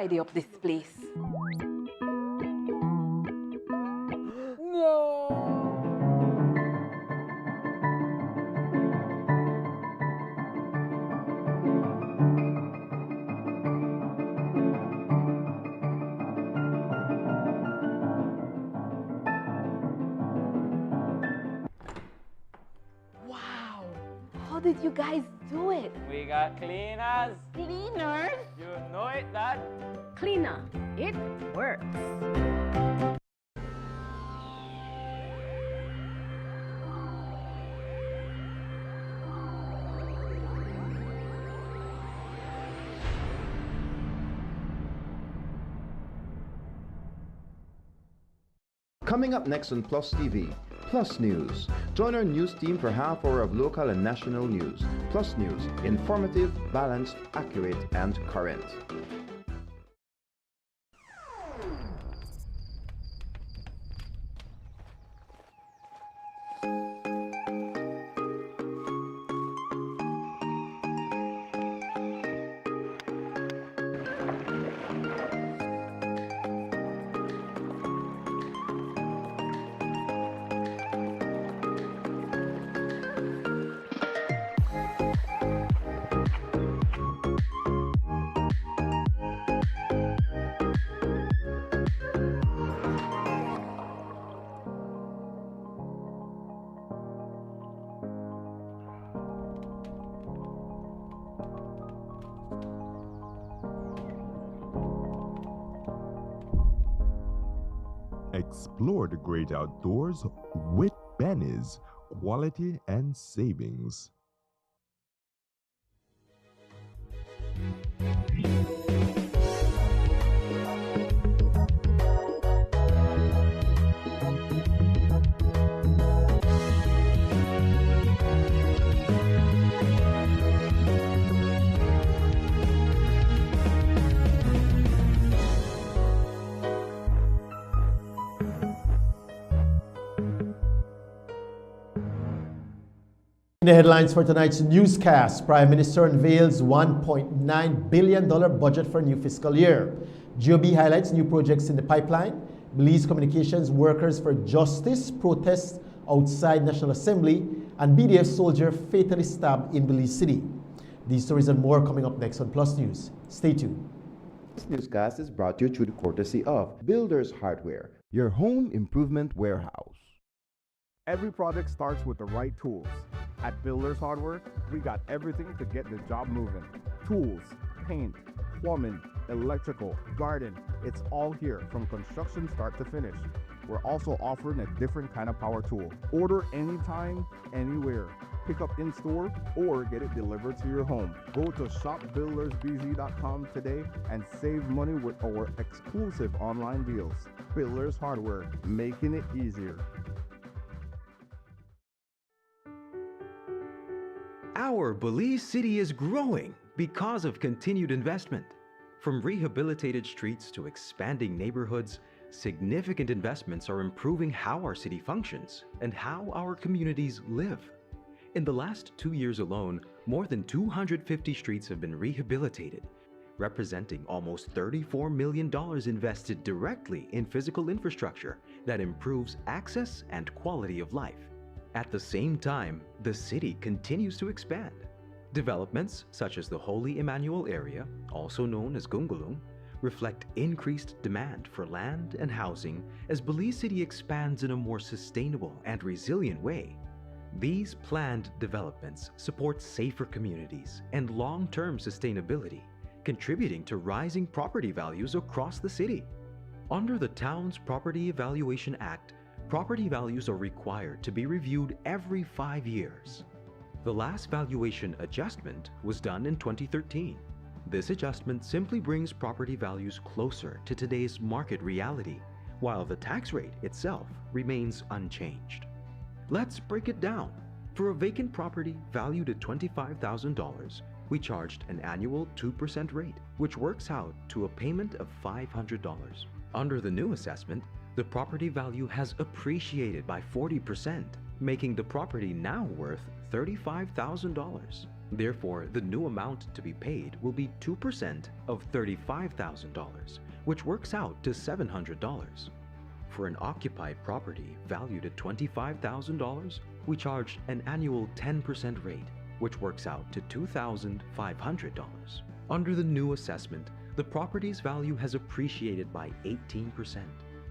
Tidy up this place. Wow! How did you guys do it? We got cleaners. Cleaners? You know it, Dad. Cleaner, it works. Coming up next on Plus TV, Plus News. Join our news team for half hour of local and national news. Plus News, informative, balanced, accurate, and current. Explore the great outdoors with Benny's quality and savings. In the headlines for tonight's newscast, Prime Minister unveils $1.9 billion budget for new fiscal year. GOB highlights new projects in the pipeline. Belize Communications Workers for Justice protests outside National Assembly, and BDF soldier fatally stabbed in Belize City. These stories and more coming up next on Plus News. Stay tuned. This newscast is brought to you through the courtesy of Builders Hardware, your home improvement warehouse. Every project starts with the right tools. At Builders Hardware, we got everything to get the job moving. Tools, paint, plumbing, electrical, garden, it's all here from construction start to finish. We're also offering a different kind of power tool. Order anytime, anywhere. Pick up in store or get it delivered to your home. Go to shopbuildersbz.com today and save money with our exclusive online deals. Builders Hardware, making it easier. Our Belize City is growing because of continued investment. From rehabilitated streets to expanding neighborhoods, significant investments are improving how our city functions and how our communities live. In the last 2 years alone, more than 250 streets have been rehabilitated, representing almost $34 million invested directly in physical infrastructure that improves access and quality of life. At the same time, the city continues to expand. Developments such as the Holy Emmanuel area, also known as Gungulung, reflect increased demand for land and housing as Belize City expands in a more sustainable and resilient way. These planned developments support safer communities and long-term sustainability, contributing to rising property values across the city. Under the Town's Property Evaluation Act, property values are required to be reviewed every 5 years. The last valuation adjustment was done in 2013. This adjustment simply brings property values closer to today's market reality, while the tax rate itself remains unchanged. Let's break it down. For a vacant property valued at $25,000, we charged an annual 2% rate, which works out to a payment of $500. Under the new assessment, the property value has appreciated by 40%, making the property now worth $35,000. Therefore, the new amount to be paid will be 2% of $35,000, which works out to $700. For an occupied property valued at $25,000, we charge an annual 10% rate, which works out to $2,500. Under the new assessment, the property's value has appreciated by 18%,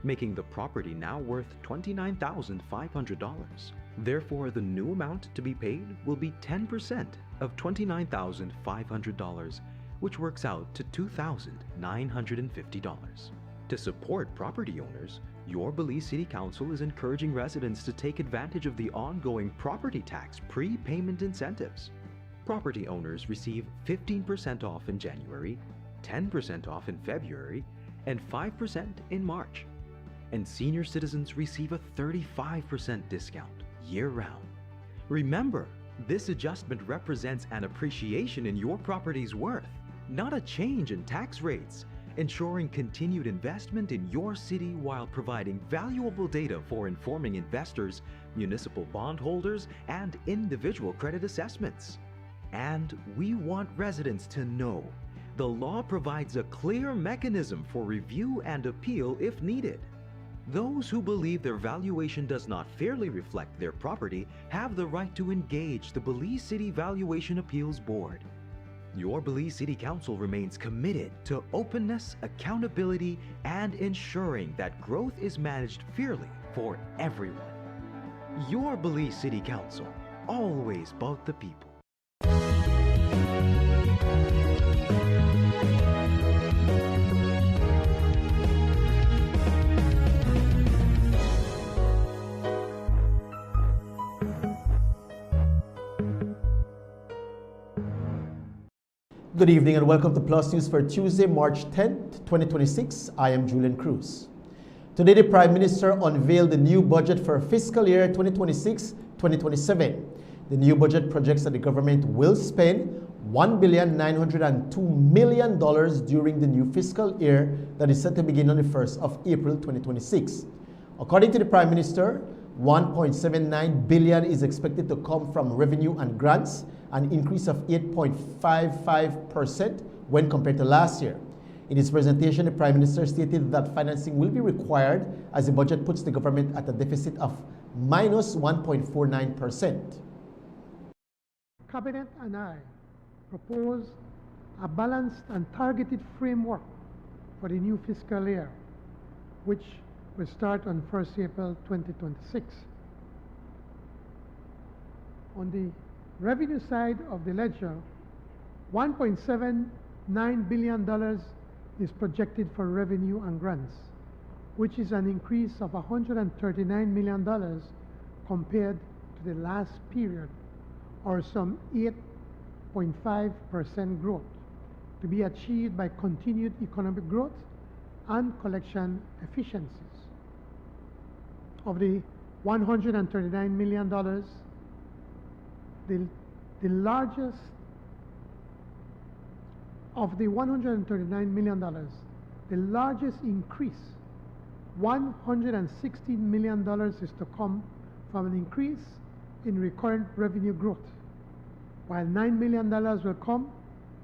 making the property now worth $29,500. Therefore, the new amount to be paid will be 10% of $29,500, which works out to $2,950. To support property owners, your Belize City Council is encouraging residents to take advantage of the ongoing property tax prepayment incentives. Property owners receive 15% off in January, 10% off in February, and 5% in March. And senior citizens receive a 35% discount year-round. Remember, this adjustment represents an appreciation in your property's worth, not a change in tax rates, ensuring continued investment in your city while providing valuable data for informing investors, municipal bondholders, and individual credit assessments. And we want residents to know the law provides a clear mechanism for review and appeal if needed. Those who believe their valuation does not fairly reflect their property have the right to engage the Belize City Valuation Appeals Board. Your Belize City Council remains committed to openness, accountability, and ensuring that growth is managed fairly for everyone. Your Belize City Council, always about the people. Good evening and welcome to Plus News for Tuesday, March 10th, 2026. I am Julian Cruz. Today, the Prime Minister unveiled the new budget for fiscal year 2026-2027. The new budget projects that the government will spend $1,902 million during the new fiscal year that is set to begin on the 1st of April 2026. According to the Prime Minister, $1.79 billion is expected to come from revenue and grants, an increase of 8.55% when compared to last year. In his presentation, the Prime Minister stated that financing will be required as the budget puts the government at a deficit of minus 1.49%. Cabinet and I propose a balanced and targeted framework for the new fiscal year, which will start on 1st April 2026. On the revenue side of the ledger, $1.79 billion is projected for revenue and grants, which is an increase of $139 million compared to the last period, or some 8.5% growth, to be achieved by continued economic growth and collection efficiencies. Of the $139 million, the largest of the $139 million, the largest increase, $116 million, is to come from an increase in recurrent revenue growth, while $9 million will come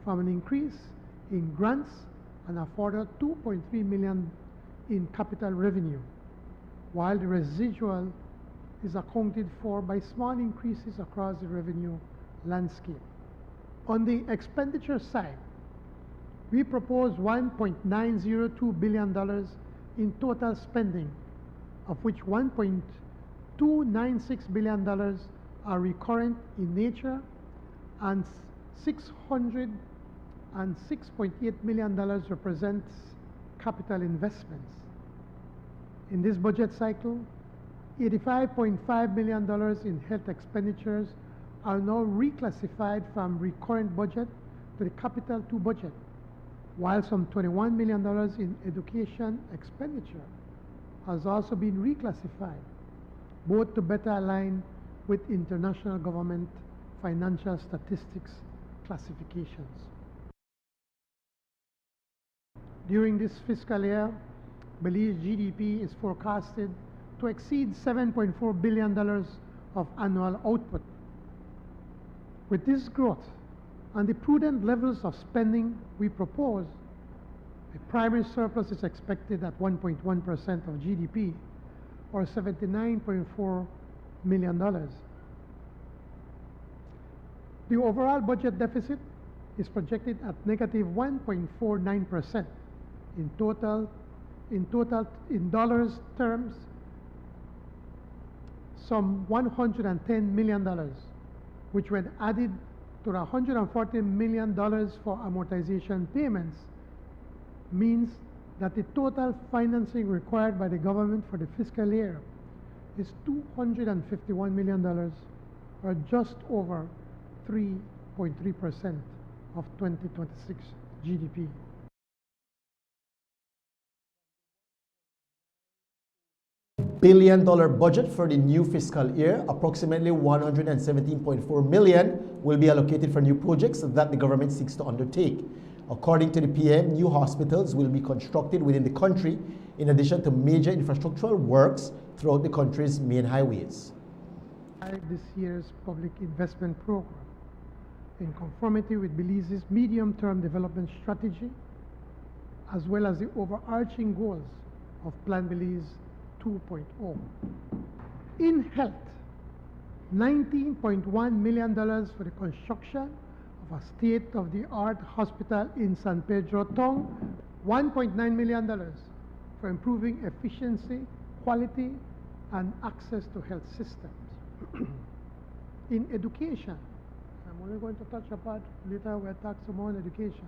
from an increase in grants and a further $2.3 million in capital revenue, while the residual is accounted for by small increases across the revenue landscape. On the expenditure side, we propose $1.902 billion in total spending, of which $1.296 billion are recurrent in nature and $606.8 million represents capital investments. In this budget cycle, $85.5 million in health expenditures are now reclassified from recurrent budget to the Capital 2 budget, while some $21 million in education expenditure has also been reclassified, both to better align with international government financial statistics classifications. During this fiscal year, Belize GDP is forecasted to exceed $7.4 billion of annual output. With this growth, and the prudent levels of spending we propose, a primary surplus is expected at 1.1% of GDP, or $79.4 million. The overall budget deficit is projected at negative 1.49%. In dollars terms, some $110 million, which when added to the $140 million for amortization payments, means that the total financing required by the government for the fiscal year is $251 million, or just over 3.3% of 2026 GDP. Billion-dollar budget for the new fiscal year, approximately $117.4 million will be allocated for new projects that the government seeks to undertake. According to the PM, new hospitals will be constructed within the country, in addition to major infrastructural works throughout the country's main highways. This year's public investment program, in conformity with Belize's medium-term development strategy, as well as the overarching goals of Plan Belize 2.0. In health, $19.1 million for the construction of a state-of-the-art hospital in San Pedro Tong, $1.9 million for improving efficiency, quality, and access to health systems. In education, I'm only going to touch upon later, we'll talk some more on education.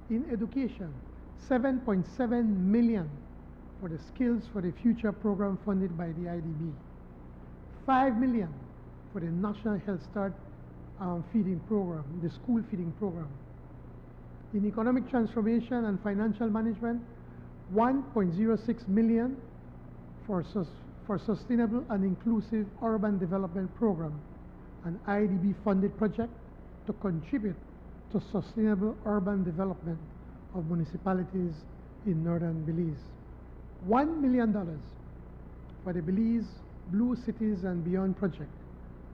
In education, $7.7 million for the Skills for the Future program funded by the IDB, $5 million for the National Health Start feeding program, the school feeding program. In economic transformation and financial management, $1.06 million for sustainable and inclusive urban development program, an IDB funded project to contribute to sustainable urban development of municipalities in northern Belize. $1 million for the Belize Blue Cities and Beyond project,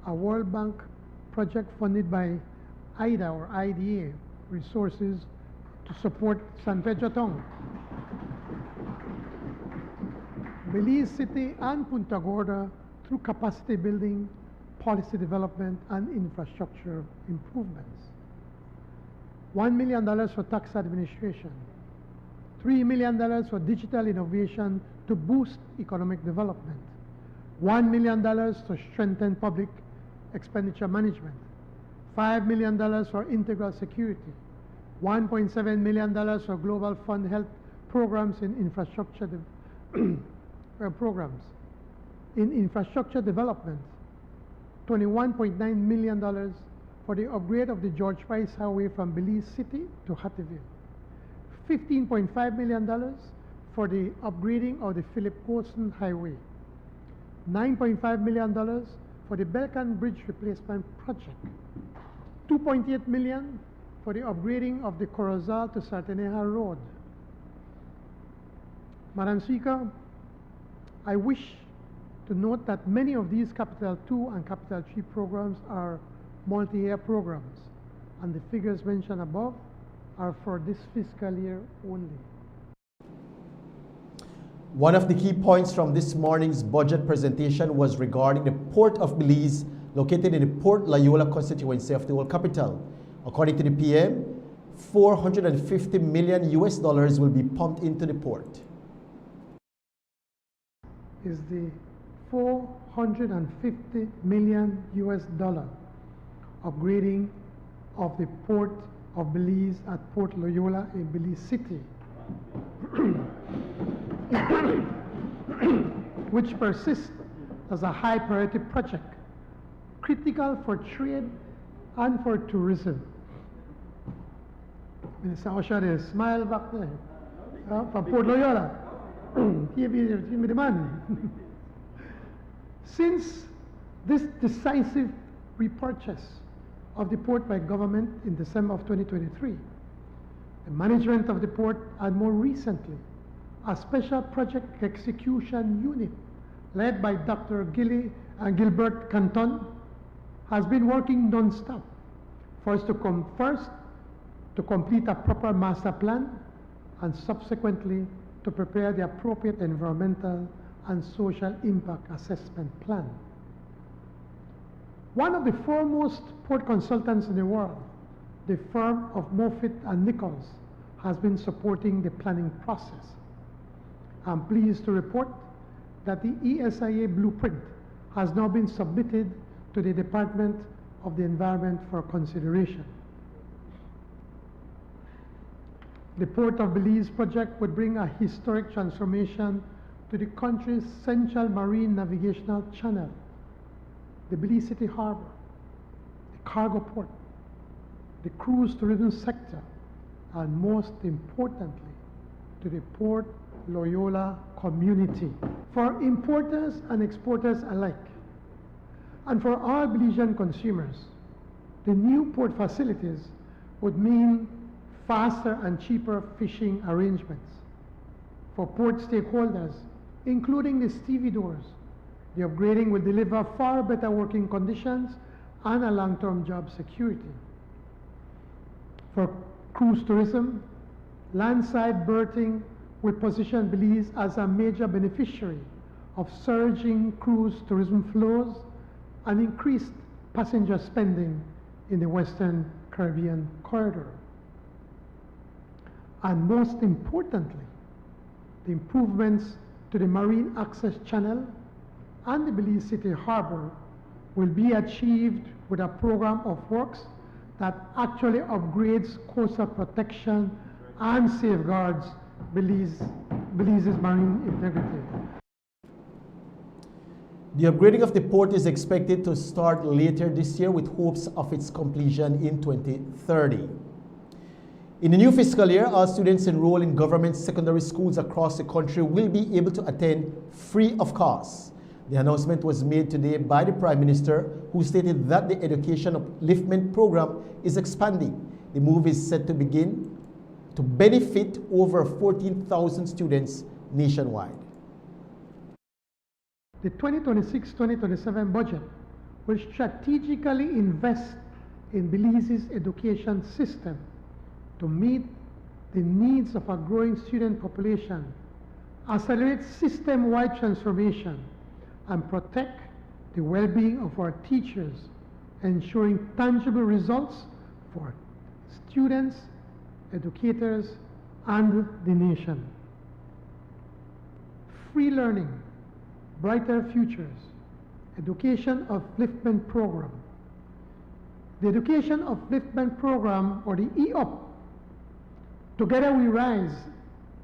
a World Bank project funded by IDA or IDA resources to support San Pedro Tong, Belize City and Punta Gorda through capacity building, policy development, and infrastructure improvements. $1 million for tax administration, $3 million for digital innovation to boost economic development, $1 million to strengthen public expenditure management, $5 million for integral security, $1.7 million for Global Fund health programs in infrastructure programs. In infrastructure development, $21.9 million for the upgrade of the George Price Highway from Belize City to Hattieville, $15.5 million for the upgrading of the Philip Coulson Highway, $9.5 million for the Belcan Bridge Replacement Project, $2.8 million for the upgrading of the Corozal to Sarteneja Road. Madam Speaker, I wish to note that many of these Capital 2 and Capital 3 programs are multi-year programs, and the figures mentioned above are for this fiscal year only. One of the key points from this morning's budget presentation was regarding the Port of Belize, located in the Port Loyola constituency of the world capital. According to the PM, $450 million will be pumped into the port. Is the $450 million upgrading of the Port of Belize at Port Loyola in Belize City, which persists as a high priority project, critical for trade and for tourism. Minister Oshare, smile back there. For Port Loyola. Give me the money. Since this decisive repurchase of the port by government in December of 2023, the management of the port, and more recently, a special project execution unit led by Dr. Gilbert Canton, has been working non-stop, First, to complete a proper master plan, and subsequently to prepare the appropriate environmental and social impact assessment plan. One of the foremost port consultants in the world, the firm of Moffitt and Nichols, has been supporting the planning process. I'm pleased to report that the ESIA blueprint has now been submitted to the Department of the Environment for consideration. The Port of Belize project would bring a historic transformation to the country's central marine navigational channel, the Belize City Harbor, the cargo port, the cruise tourism sector, and most importantly, to the Port Loyola community. For importers and exporters alike, and for all Belizean consumers, the new port facilities would mean faster and cheaper fishing arrangements. For port stakeholders, including the stevedores, the upgrading will deliver far better working conditions and a long-term job security. For cruise tourism, landside berthing will position Belize as a major beneficiary of surging cruise tourism flows and increased passenger spending in the Western Caribbean corridor. And most importantly, the improvements to the marine access channel and the Belize City Harbor will be achieved with a program of works that actually upgrades coastal protection and safeguards Belize's marine integrity. The upgrading of the port is expected to start later this year with hopes of its completion in 2030. In the new fiscal year, all students enrolled in government secondary schools across the country will be able to attend free of cost. The announcement was made today by the Prime Minister, who stated that the education upliftment program is expanding. The move is set to begin to benefit over 14,000 students nationwide. The 2026-2027 budget will strategically invest in Belize's education system to meet the needs of a growing student population, accelerate system-wide transformation, and protect the well-being of our teachers, ensuring tangible results for students, educators, and the nation. Free learning, brighter futures, education upliftment program. The education upliftment program, or the EUP, Together We Rise,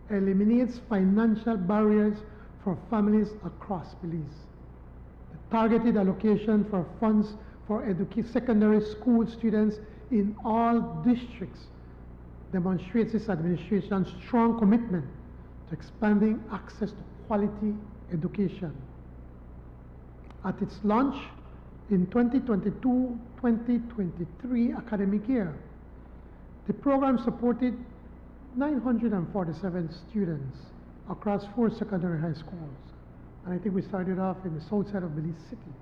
eliminates financial barriers for families across Belize. The targeted allocation for funds for secondary school students in all districts demonstrates this administration's strong commitment to expanding access to quality education. At its launch in 2022-2023 academic year, the program supported 947 students across 4 secondary high schools. And I think we started off in the south side of Belize City.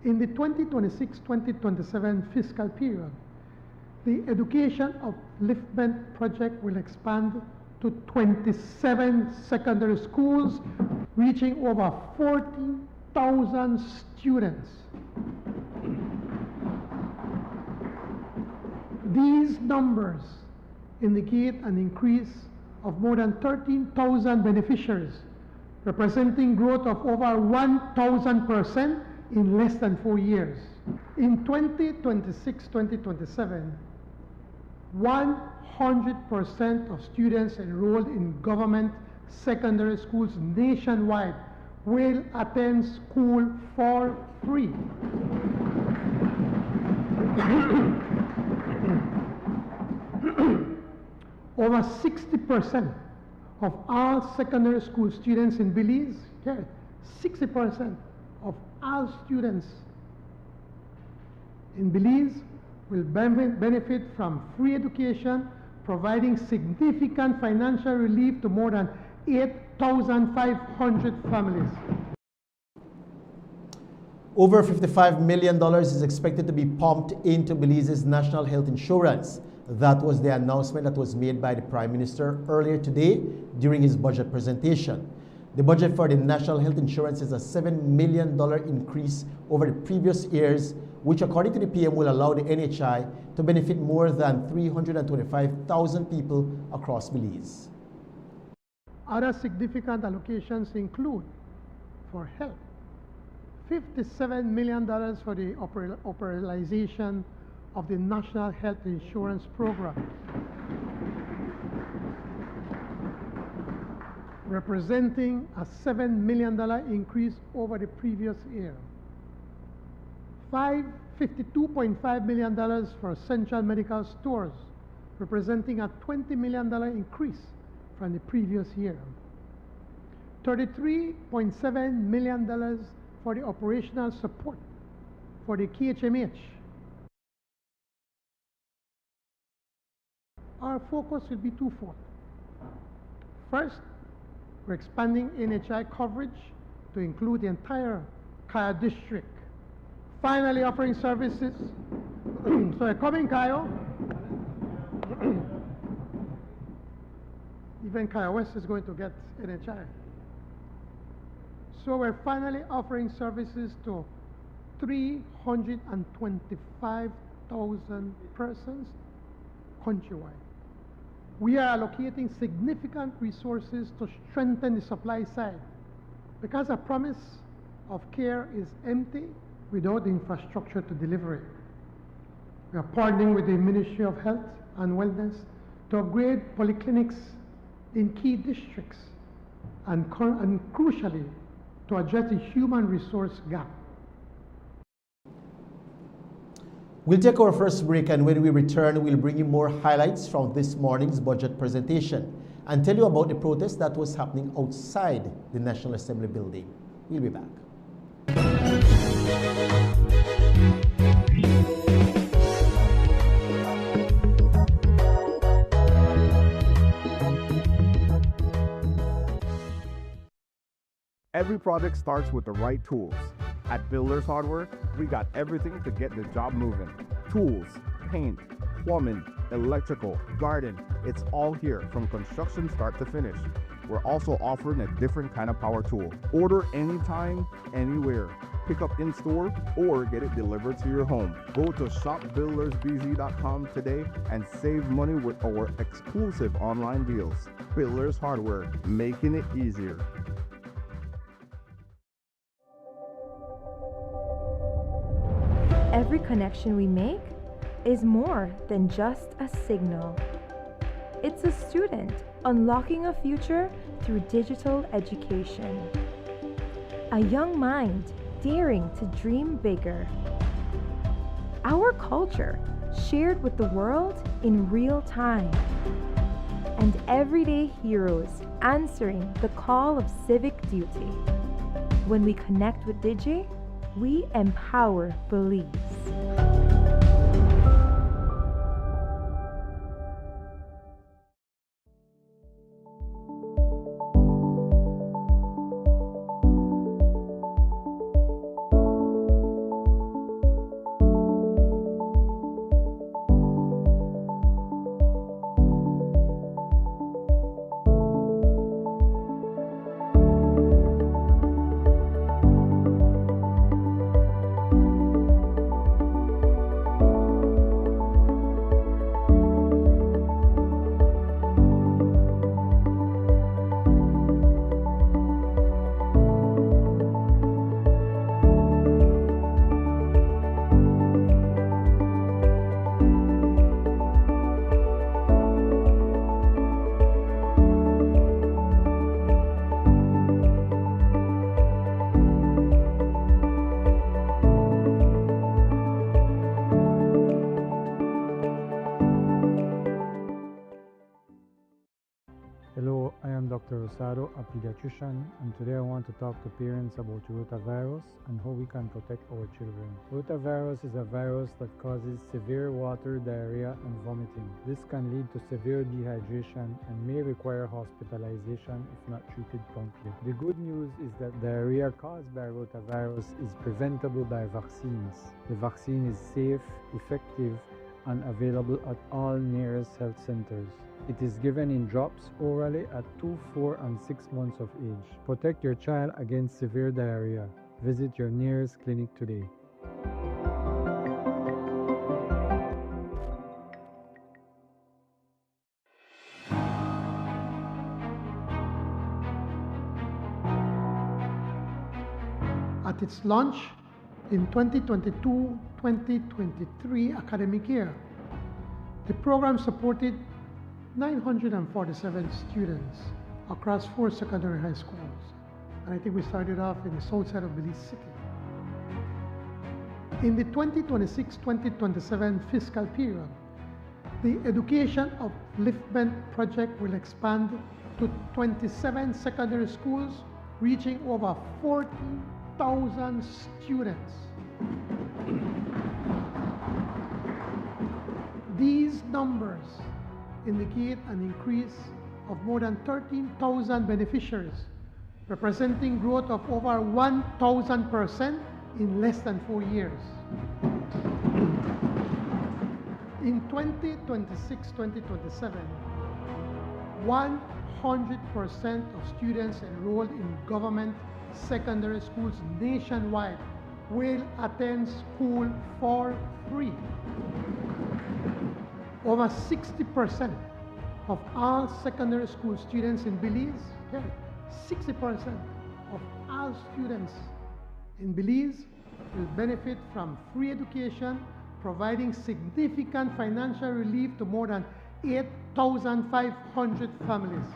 In the 2026-2027 fiscal period, the Education Upliftment Project will expand to 27 secondary schools, reaching over 14,000 students. These numbers indicate an increase of more than 13,000 beneficiaries, representing growth of over 1,000% in less than 4 years. In 2026-2027, 100% of students enrolled in government secondary schools nationwide will attend school for free. Over 60% of all secondary school students in Belize, 60% of all students in Belize will benefit from free education, providing significant financial relief to more than 8,500 families. Over $55 million is expected to be pumped into Belize's national health insurance. That was the announcement that was made by the Prime Minister earlier today during his budget presentation. The budget for the national health insurance is a $7 million increase over the previous years, which according to the PM will allow the NHI to benefit more than 325,000 people across Belize. Other significant allocations include, for health, $57 million for the operationalization of the National Health Insurance Program, representing a $7 million increase over the previous year. $52.5 million for central medical stores, representing a $20 million increase from the previous year. $33.7 million for the operational support for the KHMH. Our focus will be twofold. First, we're expanding NHI coverage to include the entire Kaya district. Finally, offering services. So, coming Kaya, even Kaya West is going to get NHI. So, we're finally offering services to 325,000 persons countrywide. We are allocating significant resources to strengthen the supply side because a promise of care is empty without the infrastructure to deliver it. We are partnering with the Ministry of Health and Wellness to upgrade polyclinics in key districts and crucially to address the human resource gap. We'll take our first break, and when we return, we'll bring you more highlights from this morning's budget presentation and tell you about the protest that was happening outside the National Assembly building. We'll be back. Every project starts with the right tools. At Builders Hardware, we got everything to get the job moving. Tools, paint, plumbing, electrical, garden, it's all here from construction start to finish. We're also offering a different kind of power tool. Order anytime, anywhere. Pick up in store or get it delivered to your home. Go to shopbuildersbz.com today and save money with our exclusive online deals. Builders Hardware, making it easier. Every connection we make is more than just a signal. It's a student unlocking a future through digital education. A young mind daring to dream bigger. Our culture shared with the world in real time. And everyday heroes answering the call of civic duty. When we connect with Digi, we empower Belize. Hello, I am Dr. Rosado, a pediatrician, and today I want to talk to parents about rotavirus and how we can protect our children. Rotavirus is a virus that causes severe water, diarrhea, and vomiting. This can lead to severe dehydration and may require hospitalization if not treated promptly. The good news is that diarrhea caused by rotavirus is preventable by vaccines. The vaccine is safe, effective, and available at all nearest health centers. It is given in drops orally at 2, 4, and 6 months of age. Protect your child against severe diarrhea. Visit your nearest clinic today. At its launch in 2022-2023 academic year, the program supported 947 students across 4 secondary high schools. And I think we started off in the south side of Belize City. In the 2026-2027 fiscal period, the Education Upliftment Project will expand to 27 secondary schools, reaching over 40,000 students. These numbers indicate an increase of more than 13,000 beneficiaries, representing growth of over 1,000% in less than 4 years. In 2026-2027, 100% of students enrolled in government secondary schools nationwide will attend school for free. Over 60% of all secondary school students in Belize, 60% of all students in Belize will benefit from free education, providing significant financial relief to more than 8,500 families.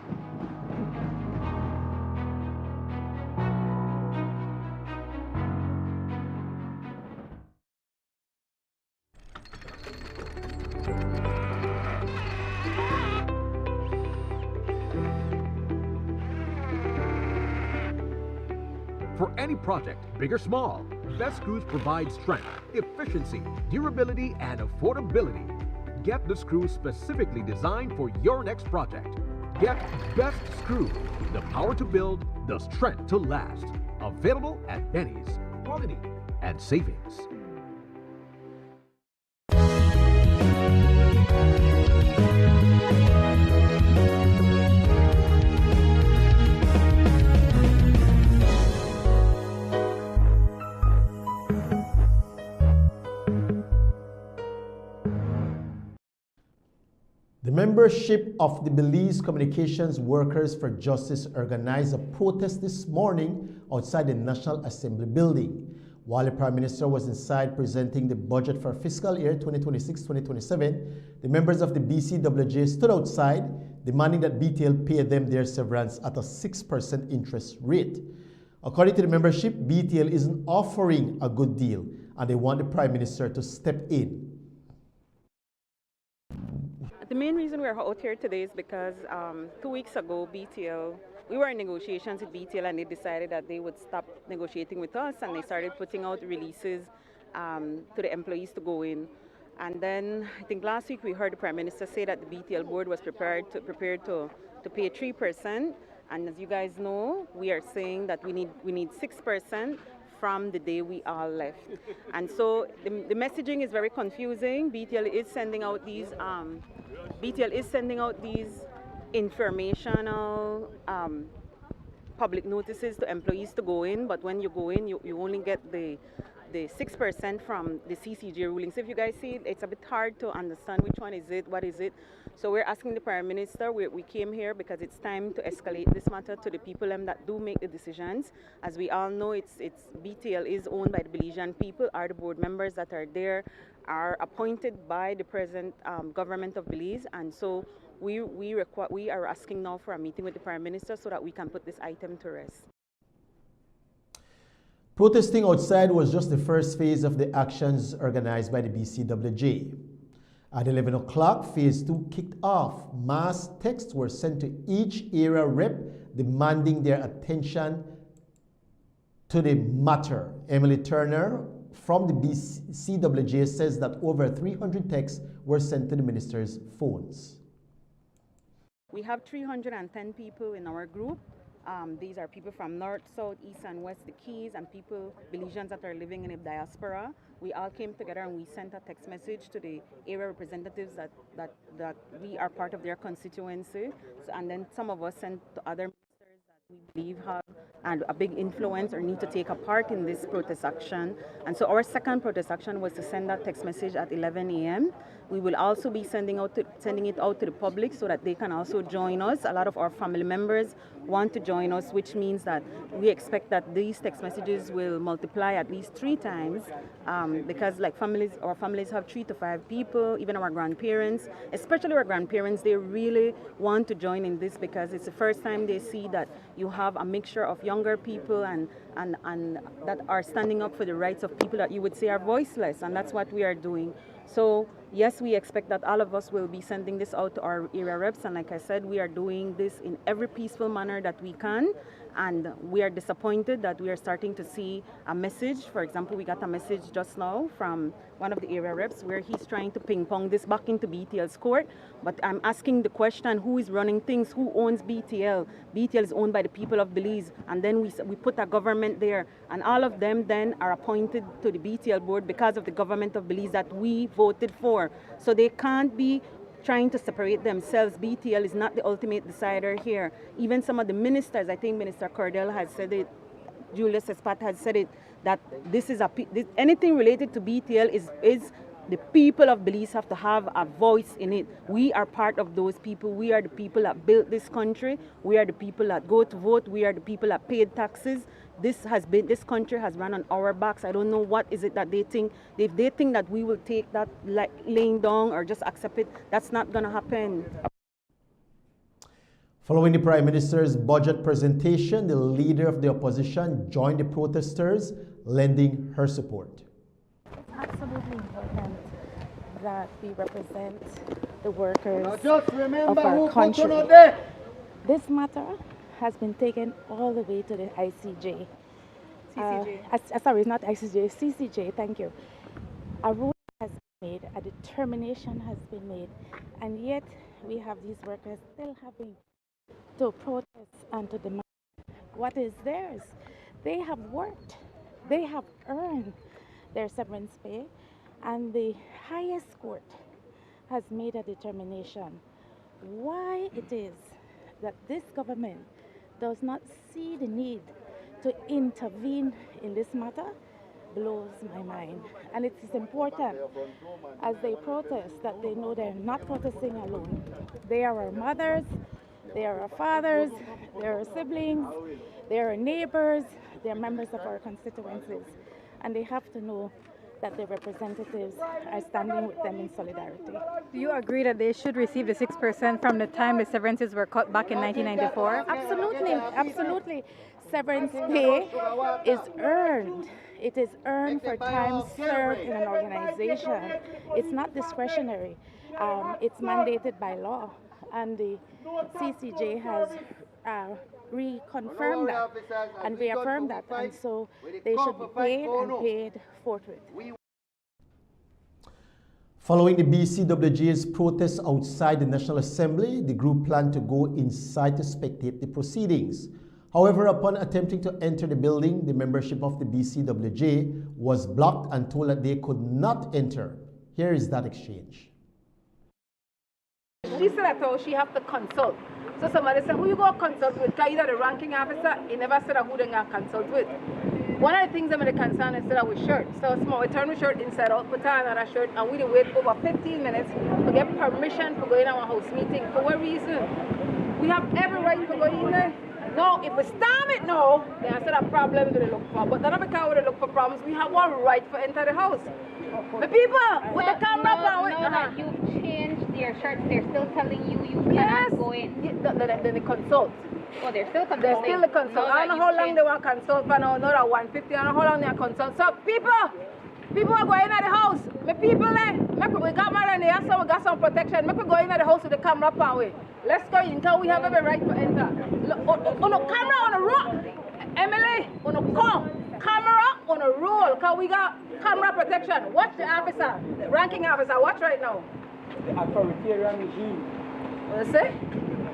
For any project, big or small, Best Screws provide strength, efficiency, durability, and affordability. Get the screws specifically designed for your next project. Get Best Screw, the power to build, the strength to last. Available at Benny's. Quality and savings. The membership of the Belize Communications Workers for Justice organized a protest this morning outside the National Assembly building. While the Prime Minister was inside presenting the budget for fiscal year 2026-2027, the members of the BCWJ stood outside demanding that BTL pay them their severance at a 6% interest rate. According to the membership, BTL isn't offering a good deal and they want the Prime Minister to step in. The main reason we're out here today is because 2 weeks ago, BTL, we were in negotiations with BTL and they decided that they would stop negotiating with us and they started putting out releases to the employees to go in. And then I think last week we heard the Prime Minister say that the BTL board was prepared to pay 3%. And as you guys know, we are saying that we need 6% from the day we all left. And so the messaging is very confusing. BTL is sending out these informational public notices to employees to go in, but when you go in, you only get the 6% from the CCJ ruling. So if you guys see, it's a bit hard to understand which one is it, what is it. So we're asking the Prime Minister, we came here because it's time to escalate this matter to the people that do make the decisions. As we all know, BTL is owned by the Belizean people, are the board members that are there, are appointed by the present government of Belize, and so we are asking now for a meeting with the Prime Minister so that we can put this item to rest. Protesting outside was just the first phase of the actions organized by the BCWJ. At 11 o'clock, Phase 2 kicked off. Mass texts were sent to each area rep demanding their attention to the matter. Emily Turner from the BCWJ says that over 300 texts were sent to the minister's phones. We have 310 people in our group. These are people from north, south, east, and west, the Keys, and people, Belizeans that are living in the diaspora. We all came together and we sent a text message to the area representatives that we are part of their constituency. So, and then some of us sent to other ministers that we believe have and a big influence or need to take a part in this protest action. And so our second protest action was to send that text message at 11 a.m. We will also be sending it out to the public so that they can also join us. A lot of our family members want to join us, which means that we expect that these text messages will multiply at least 3 times because like our families have 3 to 5 people, even our grandparents, especially our grandparents, they really want to join in this because it's the first time they see that you have a mixture of younger people and that are standing up for the rights of people that you would say are voiceless, and that's what we are doing. So yes, we expect that all of us will be sending this out to our area reps, and like I said, we are doing this in every peaceful manner that we can, and we are disappointed that we are starting to see a message. For example, we got a message just now from one of the area reps where he's trying to ping pong this back into BTL's court, but I'm asking the question, who is running things? Who owns BTL? BTL is owned by the people of Belize, and then we put a government there, and all of them then are appointed to the BTL board because of the government of Belize that we voted for. So they can't be trying to separate themselves. BTL is not the ultimate decider here. Even some of the ministers, I think Minister Cordell has said it, Julius Espat has said it, that anything related to BTL is the people of Belize have to have a voice in it. We are part of those people. We are the people that built this country. We are the people that go to vote. We are the people that paid taxes. This country has run on our backs. I don't know what is it that they think. If they think that we will take that laying down or just accept it, that's not going to happen. Following the Prime Minister's budget presentation, the leader of the opposition joined the protesters, lending her support. It's absolutely important that we represent the workers of our country. This matter has been taken all the way to the ICJ. CCJ. Sorry, it's not ICJ, CCJ, thank you. A ruling has been made, a determination has been made, and yet we have these workers still having to protest and to demand what is theirs. They have worked, they have earned their severance pay, and the highest court has made a determination. Why it is that this government does not see the need to intervene in this matter blows my mind. And it is important as they protest that they know they're not protesting alone. They are our mothers, they are our fathers, they are our siblings, they are our neighbors, they are members of our constituencies. And they have to know that their representatives are standing with them in solidarity. Do you agree that they should receive the 6% from the time the severances were cut back in 1994? Absolutely, absolutely. Severance pay is earned. It is earned for time served in an organization. It's not discretionary. It's mandated by law. And the CCJ has reconfirmed that and reaffirmed that, and so they should be paid and paid forthwith. Following the BCWJ's protests outside the National Assembly, the group planned to go inside to spectate the proceedings. However, upon attempting to enter the building, the membership of the BCWJ was blocked and told that they could not enter. Here is that exchange. She said that she have to consult. So somebody said, who you go consult with? Because either the ranking officer, he never said who they going to consult with. One of the things I'm concerned is that with shirt. So small, we turn the shirt inside out, put on another shirt, and we wait over 15 minutes to get permission to go in our house meeting. For what reason? We have every right to go in there. No, if we storm it now, then I said a problem to look for. But not because we look for problems, we have one right to enter the house. The people with the camera power. No, that you've changed their shirts. They're still telling you cannot go in. Then they consult. Oh, they're still consulting. They're still the consult. I don't know how long they want to consult for now. Another 150. I don't know how long they consult. So people, People are going in the house. My people we got married there, so we got some protection. Make we go in the house with the camera power. Let's go in, we have every right to enter. On a camera on a roll. Emily, on a call. Camera on a roll, because we got camera protection. Watch the officer, the ranking officer, watch right now. The authoritarian regime. What you say?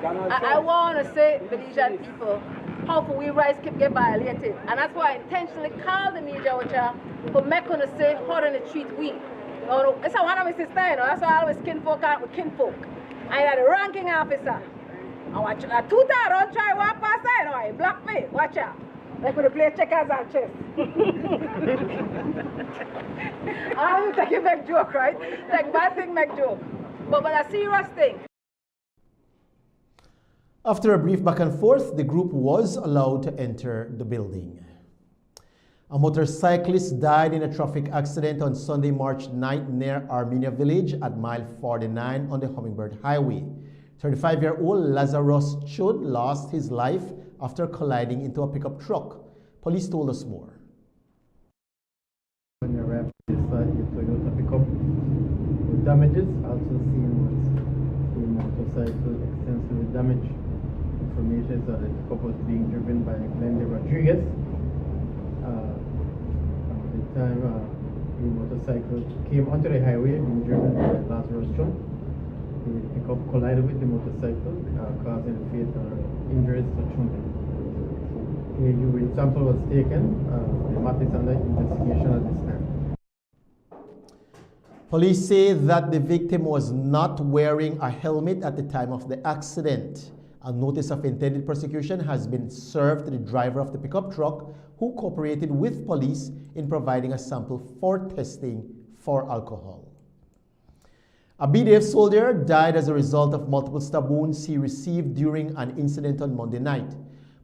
I want to say, Belizean people, how can we rights keep get violated? And that's why I intentionally call the media for make us say how they treat we. It's one of my sisters, that's why I always kinfolk out with kinfolk. I had a ranking officer. I watch a two-tar don't try to walk past there, he block me, watch out. Like when they play checkers and chess. I don't think you make joke, right? Like bad thing make joke. But a serious thing. After a brief back and forth, the group was allowed to enter the building. A motorcyclist died in a traffic accident on Sunday, March 9th near Armenia Village at mile 49 on the Hummingbird Highway. 35-year-old Lazarus Chun lost his life after colliding into a pickup truck. Police told us more. When I arrived at this site, a Toyota pickup with damages. Also seen was a motorcycle extensively damaged. Information is that the pickup was being driven by Glenda Rodriguez. At the time, the motorcycle came onto the highway being driven by Lazarus Chun. The pickup collided with the motorcycle, causing fatal injuries to Chun. A urine sample was taken. The matter is under investigation at this time. Police say that the victim was not wearing a helmet at the time of the accident. A notice of intended prosecution has been served to the driver of the pickup truck, who cooperated with police in providing a sample for testing for alcohol. A BDF soldier died as a result of multiple stab wounds he received during an incident on Monday night.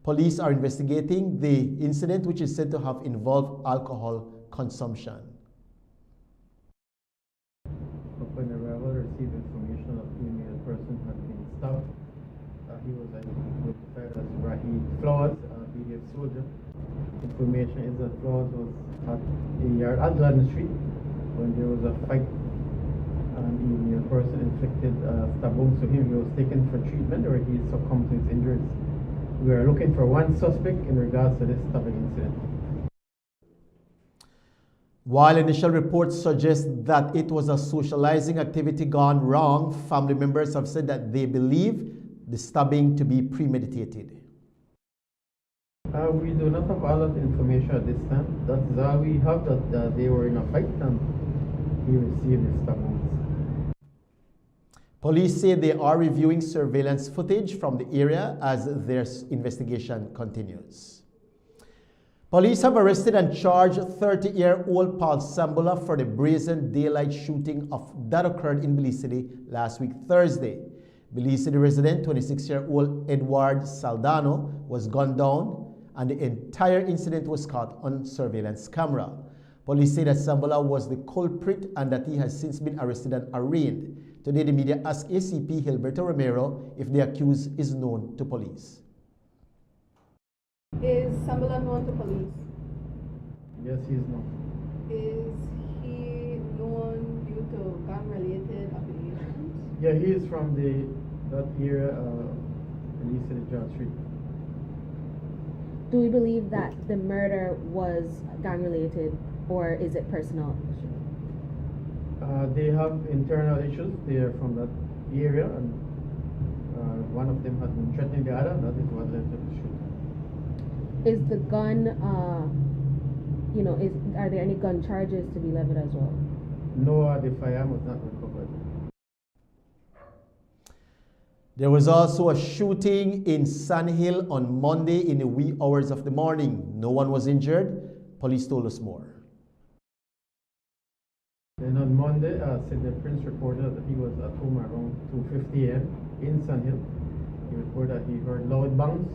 Police are investigating the incident, which is said to have involved alcohol consumption. Upon arrival, received information that a female person had been stabbed. He was identified as Rahid Flowers, a BDF soldier. Information is that Flowers was at a yard at Gladden Street when there was a fight, and the male person inflicted stab wounds to him. He was taken for treatment where he succumbed to his injuries. We are looking for one suspect in regards to this stabbing incident. While initial reports suggest that it was a socializing activity gone wrong, family members have said that they believe the stabbing to be premeditated. We do not have all of the information at this time. That is all we have, that they were in a fight and he received his stab wounds. Police say they are reviewing surveillance footage from the area as their investigation continues. Police have arrested and charged 30-year-old Paul Sambola for the brazen daylight shooting that occurred in Belize City last week, Thursday. Belize City resident 26-year-old Edward Saldano was gunned down, and the entire incident was caught on surveillance camera. Police say that Sambola was the culprit and that he has since been arrested and arraigned. Today, the media asked ACP Gilberto Romero if the accused is known to police. Is Sambola known to police? Yes, he is known. Is he known due to gang-related affiliations? Yeah, he is from that area, Belize City, John Street. Do we believe that the murder was gang-related, or is it personal? They have internal issues. They are from that area, and one of them has been threatening the other. That is what led to the shooting. Is the gun, are there any gun charges to be levied as well? No, the firearm was not recovered. There was also a shooting in Sandhill on Monday in the wee hours of the morning. No one was injured. Police told us more. Then on Monday, Sidney Prince reported that he was at home around 2:50 a.m. in Sandhill. He reported that he heard loud bangs.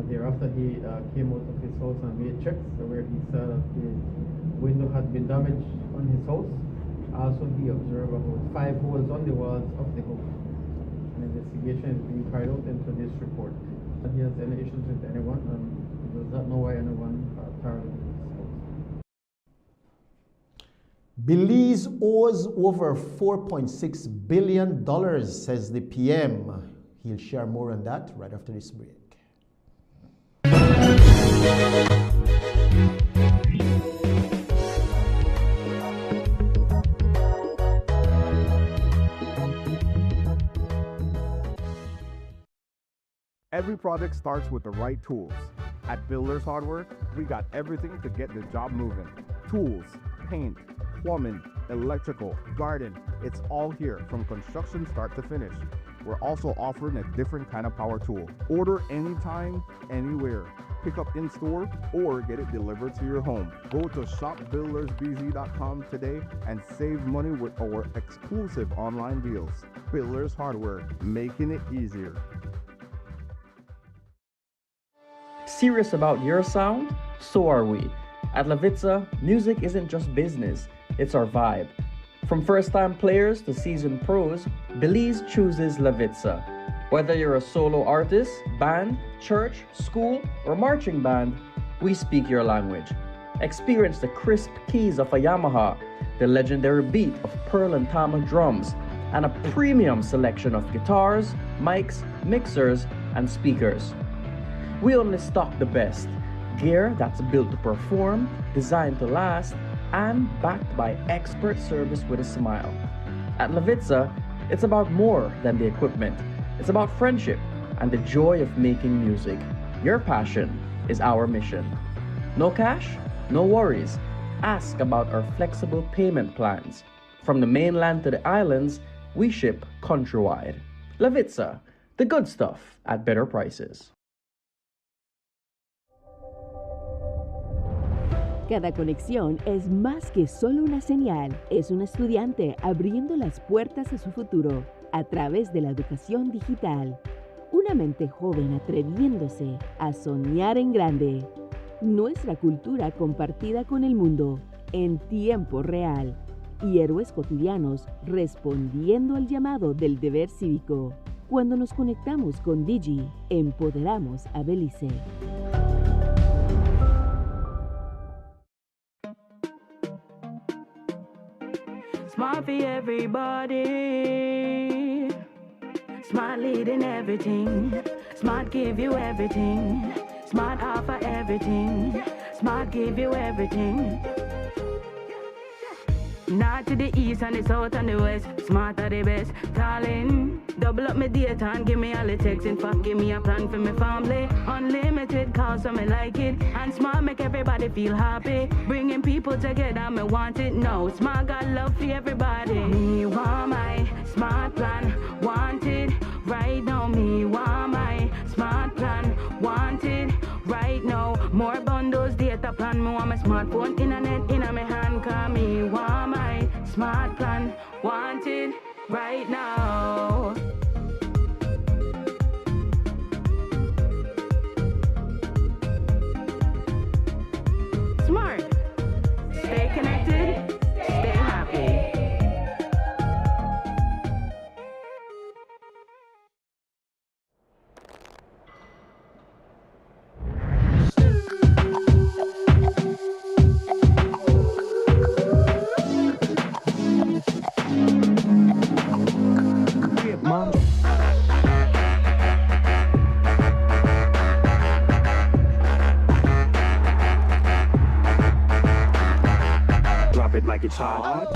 Thereafter, he came out of his house and made checks where he saw that the window had been damaged on his house. Also, he observed about 5 holes on the walls of the house. An investigation is being carried out into this report. If he has any issues with anyone, and he does not know why anyone targeted his house. Belize owes over $4.6 billion, says the PM. He'll share more on that right after this break. Every project starts with the right tools. At Builders Hardware, we got everything to get the job moving. Tools, paint, plumbing, electrical, garden, it's all here from construction start to finish. We're also offering a different kind of power tool. Order anytime, anywhere. Pick up in store or get it delivered to your home. Go to shopbuildersbz.com today and save money with our exclusive online deals. Builders Hardware, making it easier. Serious about your sound? So are we. At Levitza, music isn't just business, it's our vibe. From first-time players to seasoned pros, Belize chooses Levitza. Whether you're a solo artist, band, church, school, or marching band, we speak your language. Experience the crisp keys of a Yamaha, the legendary beat of Pearl and Tama drums, and a premium selection of guitars, mics, mixers, and speakers. We only stock the best. Gear that's built to perform, designed to last, and backed by expert service with a smile. At Levitza, it's about more than the equipment. It's about friendship and the joy of making music. Your passion is our mission. No cash? No worries. Ask about our flexible payment plans. From the mainland to the islands, we ship countrywide. Levitza, the good stuff at better prices. Cada conexión es más que solo una señal, es un estudiante abriendo las puertas a su futuro a través de la educación digital. Una mente joven atreviéndose a soñar en grande. Nuestra cultura compartida con el mundo en tiempo real. Y héroes cotidianos respondiendo al llamado del deber cívico. Cuando nos conectamos con Digi, empoderamos a Belice. Smart for everybody. Smart leading everything. Smart give you everything. Smart offer everything. Smart give you everything. North to the east and the south and the west. Smart are the best. Darling, double up my data and give me all the text. In fact, give me a plan for my family. Unlimited calls, so me like it. And Smart make everybody feel happy. Bringing people together, me want it now. Smart got love for everybody. Me want my Smart plan. Want it right now. Me want my Smart plan. Want it right now. More bundles, data plan. Me want my smartphone, internet in my hand. Call me want my Smart plan. Want it right now. Smart. Stay connected. Stay happy. Mom. Drop it like it's hot.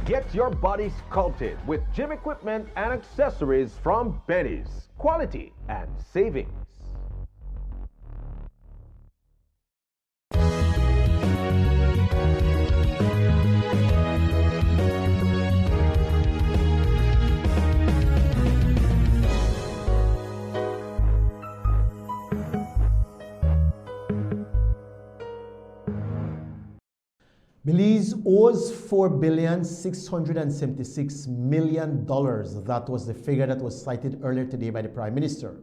Get your body sculpted with gym equipment and accessories from Benny's. Quality and savings. Belize owes $4,676,000,000. That was the figure that was cited earlier today by the Prime Minister.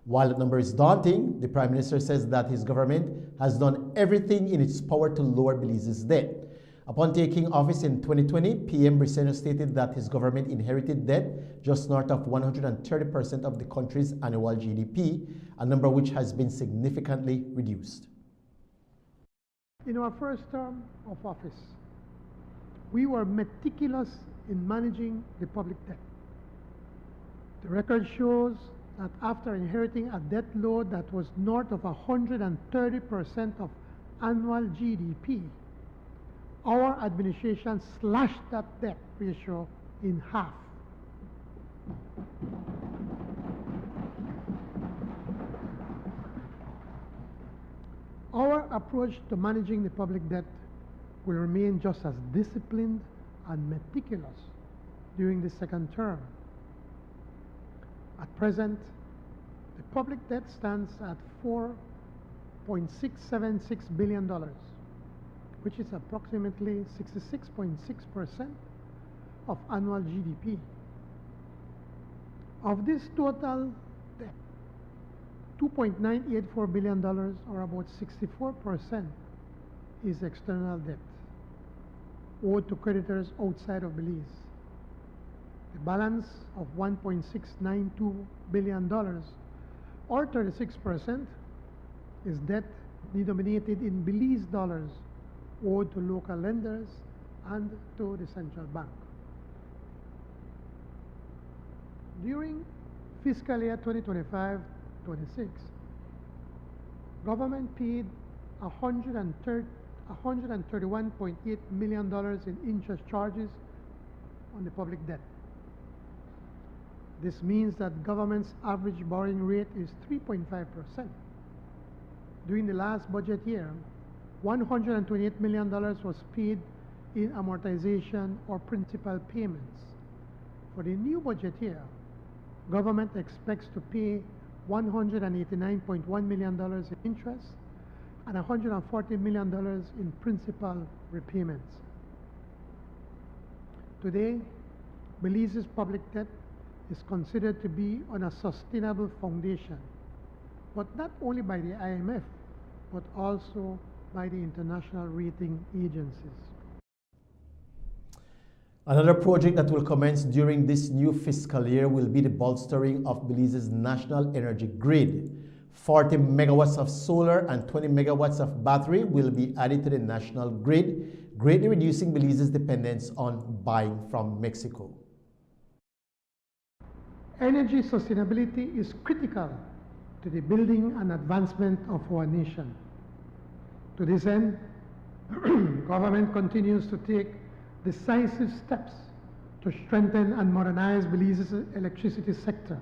While the number is daunting, the Prime Minister says that his government has done everything in its power to lower Belize's debt. Upon taking office in 2020, PM Briceño stated that his government inherited debt just north of 130% of the country's annual GDP, a number which has been significantly reduced. In our first term of office, we were meticulous in managing the public debt. The record shows that after inheriting a debt load that was north of 130% of annual GDP, our administration slashed that debt ratio in half. Our approach to managing the public debt will remain just as disciplined and meticulous during the second term. At present, the public debt stands at $4.676 billion, which is approximately 66.6% of annual GDP. Of this total debt, $2.984 billion, or about 64%, is external debt owed to creditors outside of Belize. The balance of $1.692 billion, or 36%, is debt denominated in Belize dollars owed to local lenders and to the central bank. During fiscal year 2025-26, government paid $131.8 million in interest charges on the public debt. This means that government's average borrowing rate is 3.5%. During the last budget year, $128 million was paid in amortization or principal payments. For the new budget year, government expects to pay $189.1 million in interest and $140 million in principal repayments. Today, Belize's public debt is considered to be on a sustainable foundation, but not only by the IMF, but also by the international rating agencies. Another project that will commence during this new fiscal year will be the bolstering of Belize's national energy grid. 40 megawatts of solar and 20 megawatts of battery will be added to the national grid, greatly reducing Belize's dependence on buying from Mexico. Energy sustainability is critical to the building and advancement of our nation. To this end, government continues to take decisive steps to strengthen and modernize Belize's electricity sector.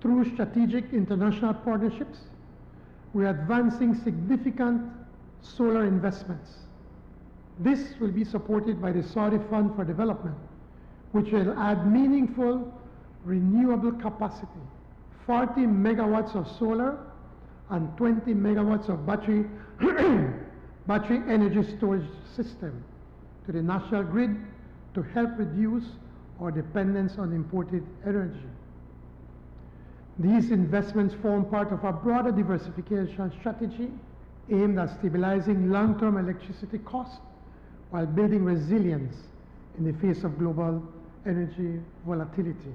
Through strategic international partnerships, we are advancing significant solar investments. This will be supported by the Saudi Fund for Development, which will add meaningful renewable capacity, 40 megawatts of solar and 20 megawatts of battery energy storage system to the national grid to help reduce our dependence on imported energy. These investments form part of our broader diversification strategy aimed at stabilizing long-term electricity costs while building resilience in the face of global energy volatility.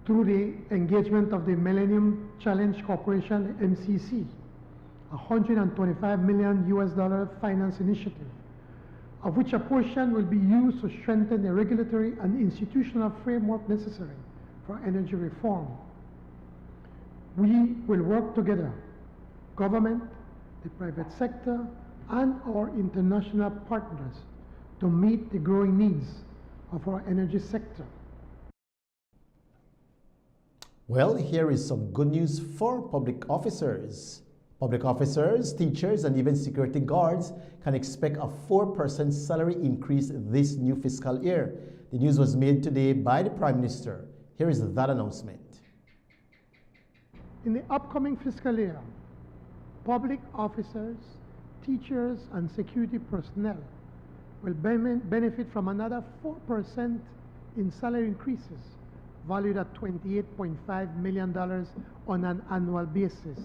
Through the engagement of the Millennium Challenge Corporation, MCC, a $125 million finance initiative, of which a portion will be used to strengthen the regulatory and institutional framework necessary for energy reform. We will work together, government, the private sector, and our international partners to meet the growing needs of our energy sector. Well, here is some good news for public officers. Public officers, teachers, and even security guards can expect a 4% salary increase this new fiscal year. The news was made today by the Prime Minister. Here is that announcement. In the upcoming fiscal year, public officers, teachers and security personnel will benefit from another 4% in salary increases, valued at $28.5 million on an annual basis.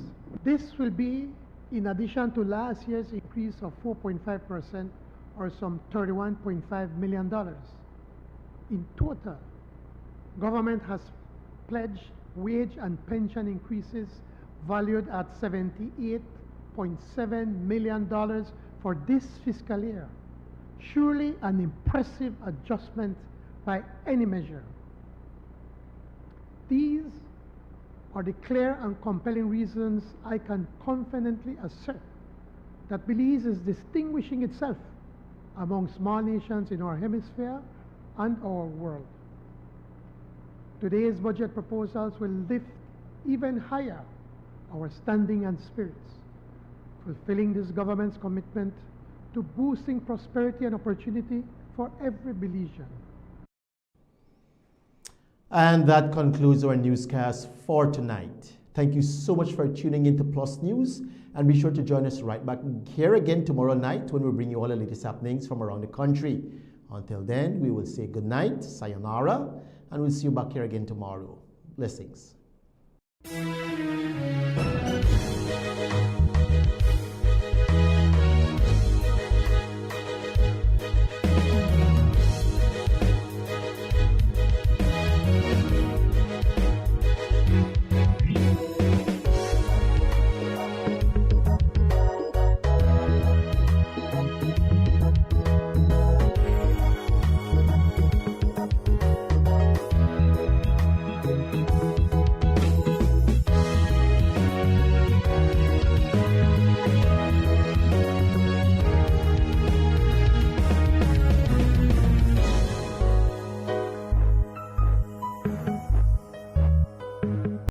This will be in addition to last year's increase of 4.5%, or some $31.5 million. In total, government has pledged wage and pension increases valued at $78.7 million for this fiscal year. Surely an impressive adjustment by any measure. These are the clear and compelling reasons I can confidently assert that Belize is distinguishing itself among small nations in our hemisphere and our world. Today's budget proposals will lift even higher our standing and spirits, fulfilling this government's commitment to boosting prosperity and opportunity for every Belizean. And that concludes our newscast for tonight. Thank you so much for tuning in to Plus News, and be sure to join us right back here again tomorrow night when we bring you all the latest happenings from around the country. Until then, we will say good night, sayonara, and we'll see you back here again tomorrow. Blessings.